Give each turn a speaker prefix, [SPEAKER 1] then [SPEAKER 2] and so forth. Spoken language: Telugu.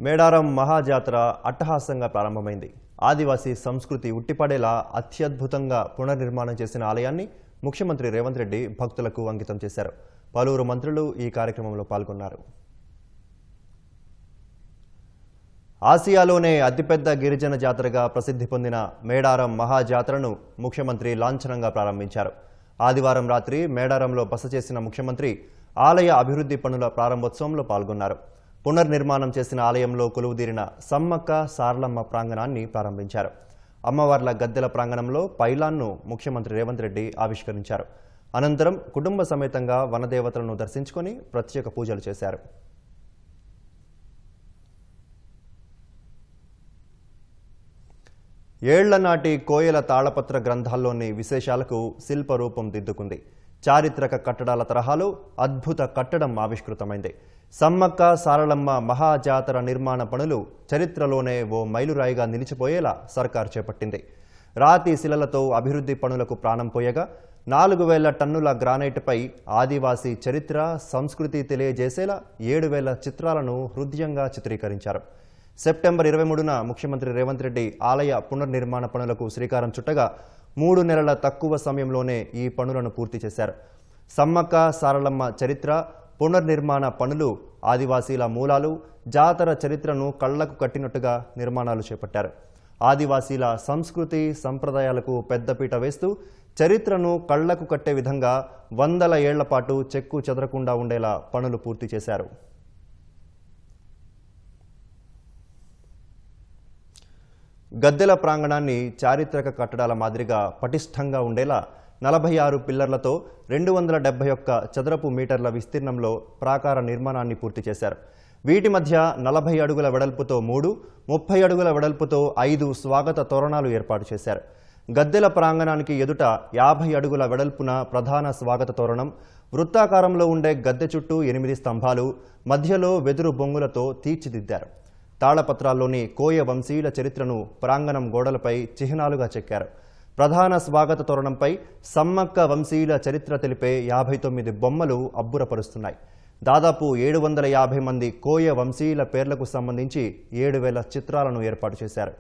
[SPEAKER 1] మేడారం మహాజాతర అట్టహాసంగా ప్రారంభమైంది. ఆదివాసీ సంస్కృతి ఉట్టిపడేలా అత్యద్భుతంగా పునర్నిర్మాణం చేసిన ఆలయాన్ని ముఖ్యమంత్రి రేవంత్ రెడ్డి భక్తులకు అంకితం చేశారు. పలువురు మంత్రులు ఈ కార్యక్రమంలో పాల్గొన్నారు. ఆసియాలోనే అతిపెద్ద గిరిజన జాతరగా ప్రసిద్ధి పొందిన మేడారం మహాజాతరను ముఖ్యమంత్రి లాంఛనంగా ప్రారంభించారు. ఆదివారం రాత్రి మేడారంలో బస చేసిన ముఖ్యమంత్రి ఆలయ అభివృద్ధి పనుల ప్రారంభోత్సవంలో పాల్గొన్నారు. పునర్నిర్మాణం చేసిన ఆలయంలో కొలువుదీరిన సమ్మక్క సారలమ్మ ప్రాంగణాన్ని ప్రారంభించారు. అమ్మవార్ల గద్దెల ప్రాంగణంలో పైలాన్ను ముఖ్యమంత్రి రేవంత్ రెడ్డి ఆవిష్కరించారు. అనంతరం కుటుంబ సమేతంగా వనదేవతలను దర్శించుకొని ప్రత్యేక పూజలు చేశారు. ఏళ్ల నాటి కోయల తాళపత్ర గ్రంథాల్లోని విశేషాలకు శిల్పరూపం దిద్దుకుంది. చారిత్రక కట్టడాల తరహాలో అద్భుత కట్టడం ఆవిష్కృతమైంది. సమ్మక్క సారలమ్మ మహాజాతర నిర్మాణ పనులు చరిత్రలోనే ఓ మైలురాయిగా నిలిచిపోయేలా సర్కార్ చేపట్టింది. రాతి శిలలతో అభివృద్ధి పనులకు ప్రాణం పోయగా 4000 టన్నుల గ్రానైట్పై ఆదివాసీ చరిత్ర సంస్కృతి తెలియజేసేలా 7000 చిత్రాలను హృదయంగా చిత్రీకరించారు. సెప్టెంబర్ 23న ముఖ్యమంత్రి రేవంత్ రెడ్డి ఆలయ పునర్నిర్మాణ పనులకు శ్రీకారం చుట్టగా 3 నెలల తక్కువ సమయంలోనే ఈ పనులను పూర్తి చేశారు. సమ్మక్క సారలమ్మ చరిత్ర పునర్నిర్మాణ పనులు ఆదివాసీల మూలాలు జాతర చరిత్రను కళ్లకు కట్టినట్టుగా నిర్మాణాలు చేపట్టారు. ఆదివాసీల సంస్కృతి సంప్రదాయాలకు పెద్దపీట వేస్తూ చరిత్రను కళ్లకు కట్టే విధంగా 100 ఏళ్ల పాటు చెక్కు చెదరకుండా ఉండేలా పనులు పూర్తి చేశారు. గద్దెల ప్రాంగణాన్ని చారిత్రక కట్టడాల మాదిరిగా పటిష్టంగా ఉండేలా 46 పిల్లర్లతో 271 చదరపు మీటర్ల విస్తీర్ణంలో ప్రాకార నిర్మాణాన్ని పూర్తి చేశారు. వీటి మధ్య 40 అడుగుల వెడల్పుతో 3, 30 అడుగుల వెడల్పుతో 5 స్వాగత తోరణాలు ఏర్పాటు చేశారు. గద్దెల ప్రాంగణానికి ఎదుట 50 అడుగుల వెడల్పున ప్రధాన స్వాగత తోరణం, వృత్తాకారంలో ఉండే గద్దె చుట్టూ 8 స్తంభాలు, మధ్యలో వెదురు బొంగులతో తీర్చిదిద్దారు. తాళపత్రాల్లోని కోయ వంశీయుల చరిత్రను ప్రాంగణం గోడలపై చిహ్నాలుగా చెక్కారు. ప్రధాన స్వాగత తోరణంపై సమ్మక్క వంశీయుల చరిత్ర తెలిపే 59 బొమ్మలు అబ్బురపరుస్తున్నాయి. దాదాపు 750 మంది కోయ వంశీయుల పేర్లకు సంబంధించి 7000 చిత్రాలను ఏర్పాటు చేశారు.